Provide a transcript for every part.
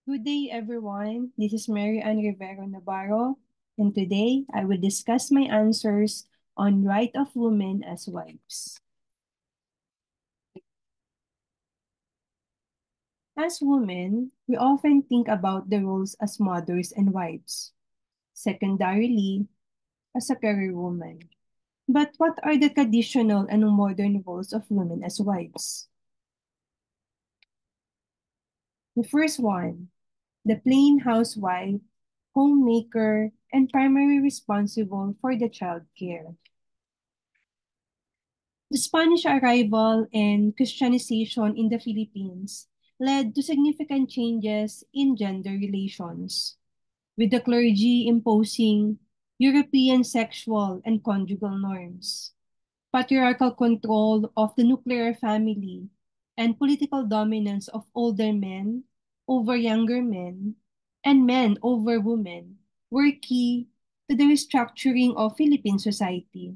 Good day, everyone. This is Mary Ann Rivero Navarro, and today I will discuss my answers on right of women as wives. As women, we often think about the roles as mothers and wives, secondarily, as a career woman. But what are the traditional and modern roles of women as wives? The first one, the plain housewife, homemaker, and primary responsible for the child care. The Spanish arrival and Christianization in the Philippines led to significant changes in gender relations, with the clergy imposing European sexual and conjugal norms, patriarchal control of the nuclear family, and political dominance of older men over younger men and men over women were key to the restructuring of Philippine society.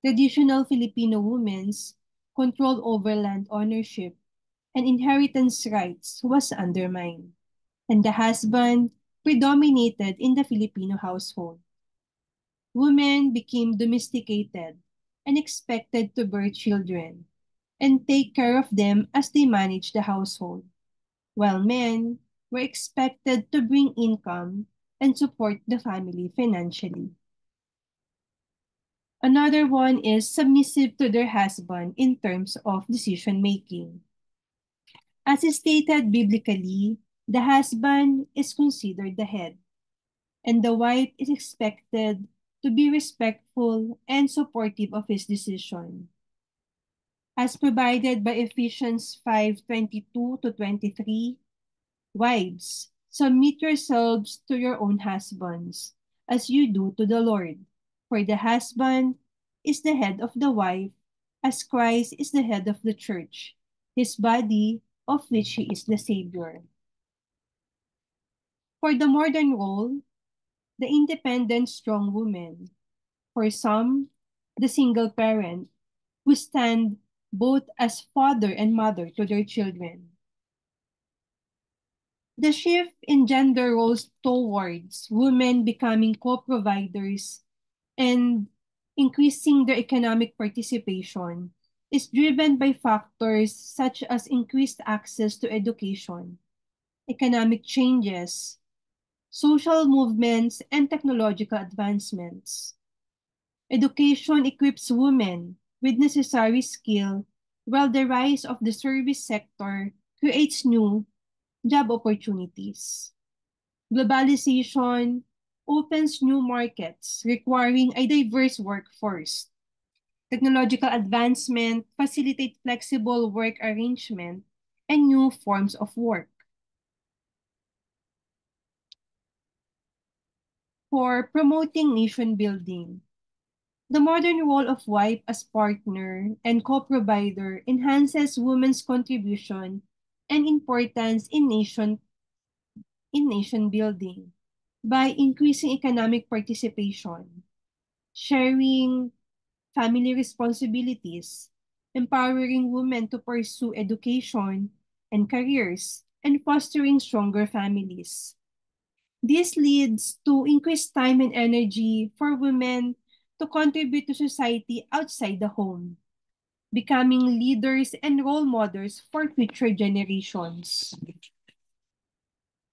Traditional Filipino women's control over land ownership and inheritance rights was undermined, and the husband predominated in the Filipino household. Women became domesticated and expected to bear children and take care of them as they managed the household, while men were expected to bring income and support the family financially. Another one is submissive to their husband in terms of decision making. As is stated biblically, the husband is considered the head, and the wife is expected to be respectful and supportive of his decision. As provided by Ephesians 5:22 to 23, wives, submit yourselves to your own husbands, as you do to the Lord. For the husband is the head of the wife, as Christ is the head of the church, his body, of which he is the Savior. For the modern role, the independent, strong woman. For some, the single parent, who stand both as father and mother to their children. The shift in gender roles towards women becoming co-providers and increasing their economic participation is driven by factors such as increased access to education, economic changes, social movements, and technological advancements. Education equips women with necessary skill, while the rise of the service sector creates new job opportunities. Globalization opens new markets requiring a diverse workforce. Technological advancement facilitates flexible work arrangement and new forms of work. For promoting nation building, the modern role of wife as partner and co-provider enhances women's contribution and importance in nation building by increasing economic participation, sharing family responsibilities, empowering women to pursue education and careers, and fostering stronger families. This leads to increased time and energy for women to contribute to society outside the home, becoming leaders and role models for future generations.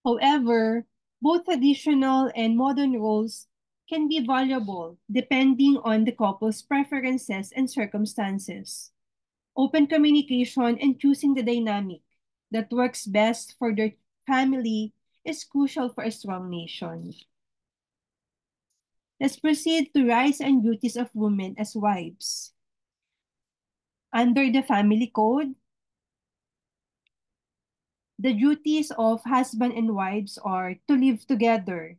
However, both traditional and modern roles can be valuable depending on the couple's preferences and circumstances. Open communication and choosing the dynamic that works best for their family is crucial for a strong nation. Let's proceed to rights and duties of women as wives. Under the family code, the duties of husband and wives are to live together,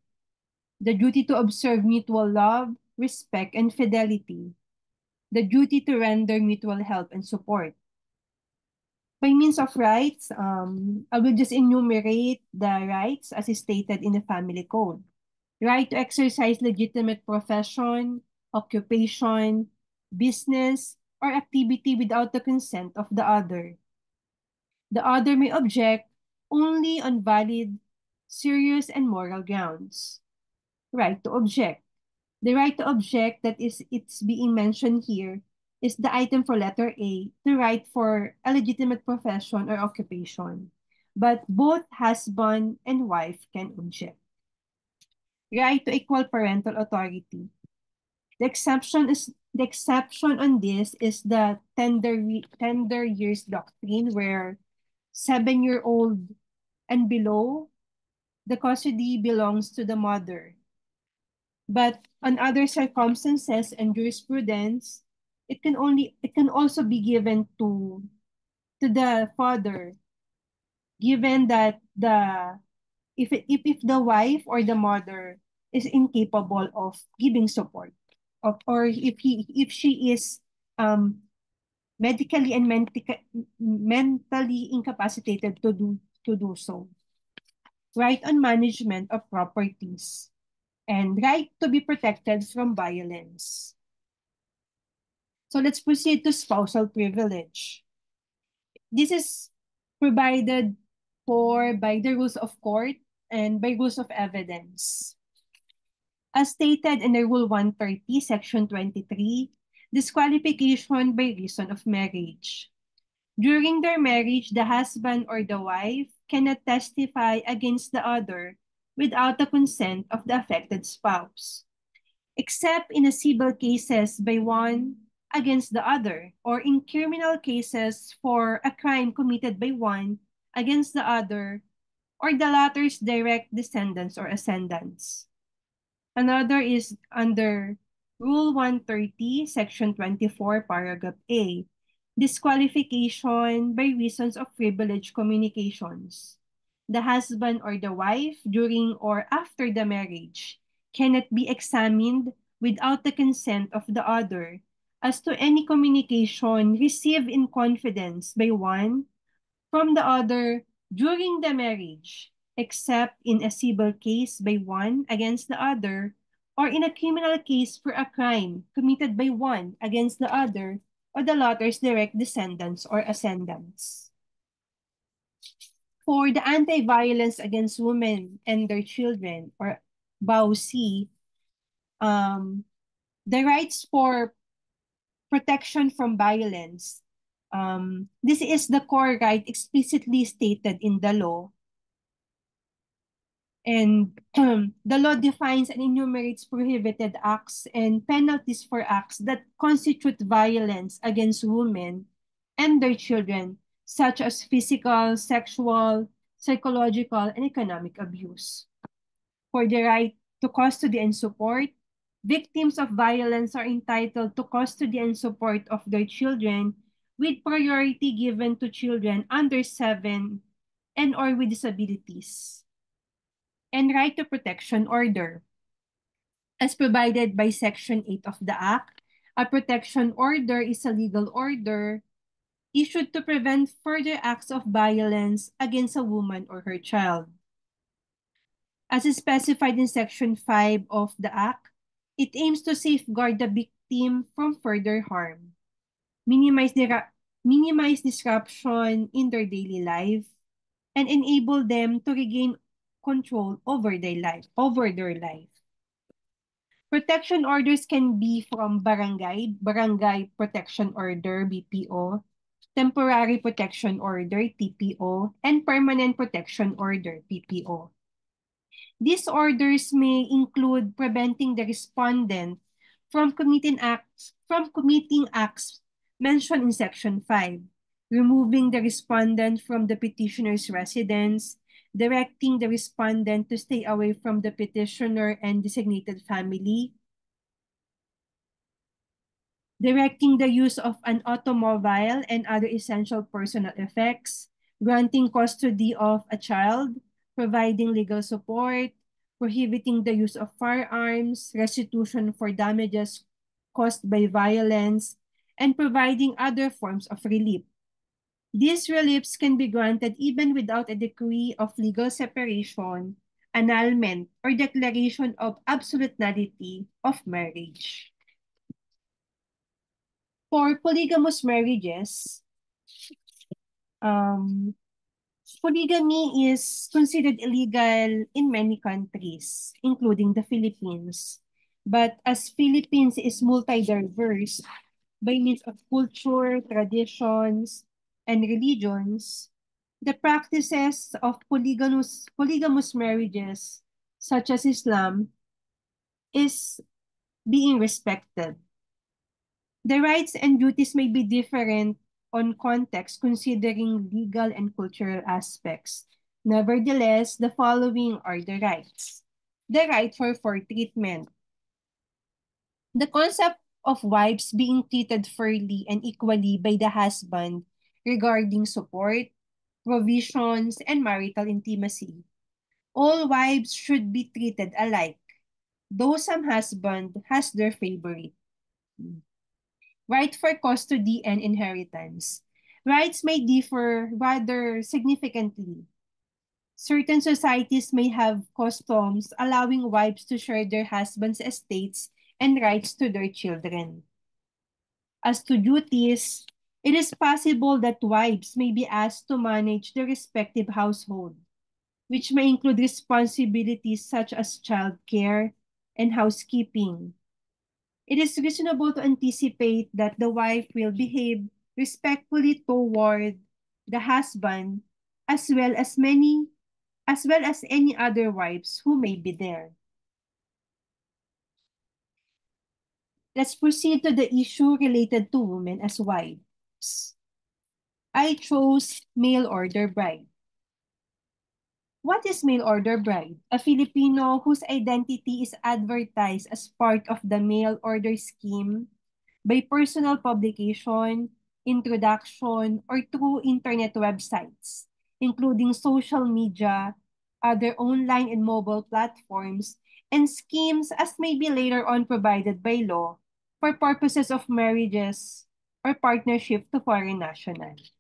the duty to observe mutual love, respect, and fidelity, the duty to render mutual help and support. By means of rights, I will just enumerate the rights as is stated in the family code. Right to exercise legitimate profession, occupation, business, or activity without the consent of the other. The other may object only on valid, serious, and moral grounds. Right to object. The right to object that is it's being mentioned here is the item for letter A, the right for a legitimate profession or occupation. But both husband and wife can object. Right to equal parental authority. The exception on this is the tender years doctrine where 7-year-old and below, the custody belongs to the mother. But on other circumstances and jurisprudence, it can also be given to the father, given that if the wife or the mother is incapable of giving support, or if she is um, medically and mentally incapacitated to do so. Right on management of properties and right to be protected from violence. So let's proceed to spousal privilege. This is provided for by the rules of court and by rules of evidence. As stated in the Rule 130, Section 23, disqualification by reason of marriage. During their marriage, the husband or the wife cannot testify against the other without the consent of the affected spouse, except in a civil cases by one against the other, or in criminal cases for a crime committed by one against the other, or the latter's direct descendants or ascendants. Another is under Rule 130, Section 24, Paragraph A, disqualification by reasons of privileged communications. The husband or the wife, during or after the marriage, cannot be examined without the consent of the other as to any communication received in confidence by one from the other during the marriage, except in a civil case by one against the other, or in a criminal case for a crime committed by one against the other, or the latter's direct descendants or ascendants. For the Anti-Violence Against Women and Their Children, or BAUC, the rights for protection from violence. This is the core right explicitly stated in the law. And the law defines and enumerates prohibited acts and penalties for acts that constitute violence against women and their children, such as physical, sexual, psychological, and economic abuse. For the right to custody and support, victims of violence are entitled to custody and support of their children with priority given to children under 7 and or with disabilities. And right to protection order. As provided by Section 8 of the Act, a protection order is a legal order issued to prevent further acts of violence against a woman or her child. As is specified in Section 5 of the Act, it aims to safeguard the victim from further harm, minimize, minimize disruption in their daily life, and enable them to regain control over their life. Protection orders can be from barangay protection order, BPO, temporary protection order, TPO, and permanent protection order, PPO. These orders may include preventing the respondent from committing acts mentioned in Section 5, removing the respondent from the petitioner's residence, directing the respondent to stay away from the petitioner and designated family, directing the use of an automobile and other essential personal effects, granting custody of a child, providing legal support, prohibiting the use of firearms, restitution for damages caused by violence, and providing other forms of relief. These reliefs can be granted even without a decree of legal separation, annulment, or declaration of absolute nullity of marriage. For polygamous marriages, um, Polygamy is considered illegal in many countries, including the Philippines. But as Philippines is multi-diverse by means of culture, traditions, and religions, the practices of polygamous marriages, such as Islam, is being respected. The rights and duties may be different on context considering legal and cultural aspects. Nevertheless, the following are the rights. The right for treatment. The concept of wives being treated fairly and equally by the husband regarding support, provisions, and marital intimacy. All wives should be treated alike, though some husband has their favorite. Right for custody and inheritance. Rights may differ rather significantly. Certain societies may have customs allowing wives to share their husbands' estates and rights to their children. As to duties, it is possible that wives may be asked to manage the respective household, which may include responsibilities such as child care and housekeeping. It is reasonable to anticipate that the wife will behave respectfully toward the husband as well as any other wives who may be there. Let's proceed to the issue related to women as wives. I chose mail order bride. What is mail order bride? A Filipino whose identity is advertised as part of the mail order scheme by personal publication, introduction, or through internet websites, including social media, other online and mobile platforms, and schemes as may be later on provided by law for purposes of marriages or partnership to foreign nationals,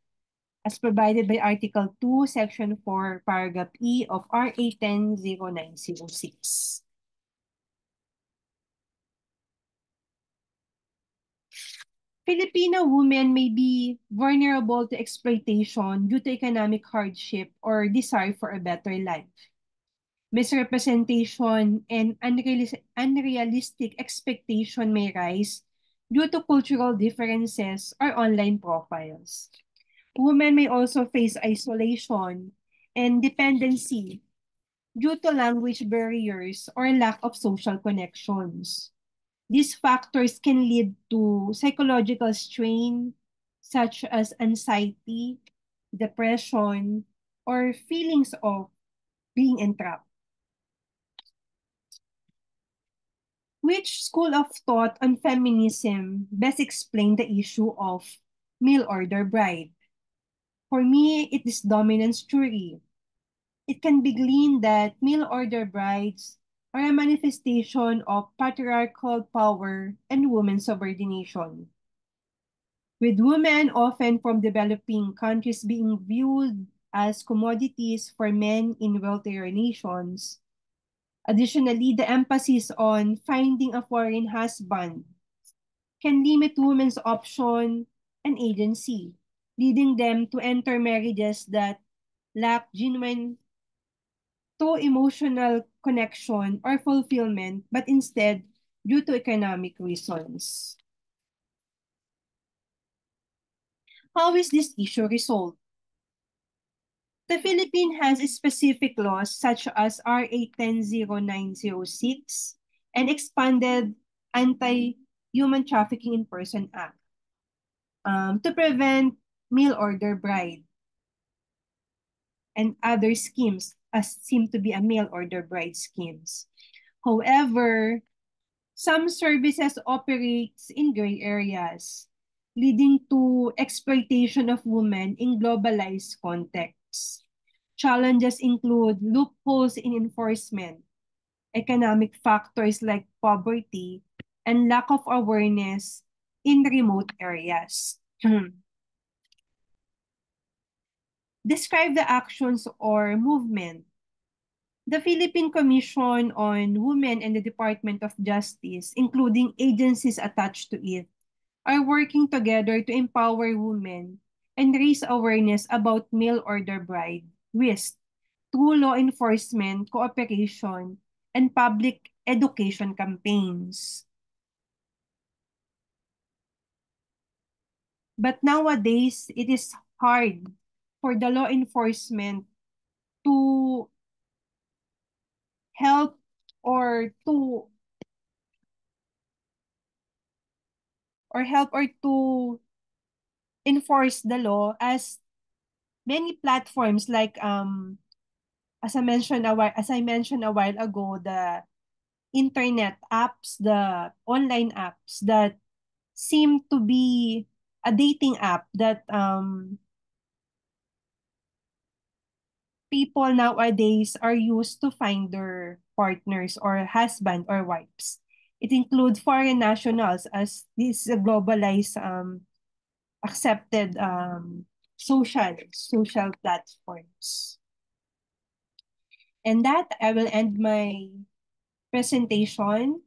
as provided by Article 2, Section 4, Paragraph E of RA 100906. Filipino women may be vulnerable to exploitation due to economic hardship or desire for a better life. Misrepresentation and unrealistic expectation may rise due to cultural differences or online profiles. Women may also face isolation and dependency due to language barriers or lack of social connections. These factors can lead to psychological strain, such as anxiety, depression, or feelings of being entrapped. Which school of thought on feminism best explain the issue of mail order bride? For me, it is dominance theory. It can be gleaned that mail order brides are a manifestation of patriarchal power and women's subordination, with women often from developing countries being viewed as commodities for men in wealthier nations. Additionally, the emphasis on finding a foreign husband can limit women's option and agency, leading them to enter marriages that lack genuine to emotional connection or fulfillment, but instead due to economic reasons. How is this issue resolved? The Philippines has specific laws such as RA 100906 and expanded Anti-Human Trafficking in Person Act to prevent mail order bride and other schemes as seem to be a mail order bride schemes. However, some services operates in gray areas, leading to exploitation of women in globalized contexts. Challenges include loopholes in enforcement, economic factors like poverty, and lack of awareness in remote areas. Describe the actions or movement. The Philippine Commission on Women and the Department of Justice, including agencies attached to it, are working together to empower women and raise awareness about mail order bride risk through law enforcement, cooperation, and public education campaigns. But nowadays, it is hard for the law enforcement to help or to enforce the law, as many platforms like as I mentioned a while ago, the internet apps, the online apps that seem to be a dating app that people nowadays are used to find their partners or husband or wives. It includes foreign nationals, as this globalized accepted social platforms. And that I will end my presentation.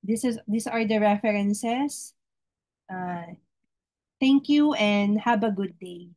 These are the references. Uh, Thank you and have a good day.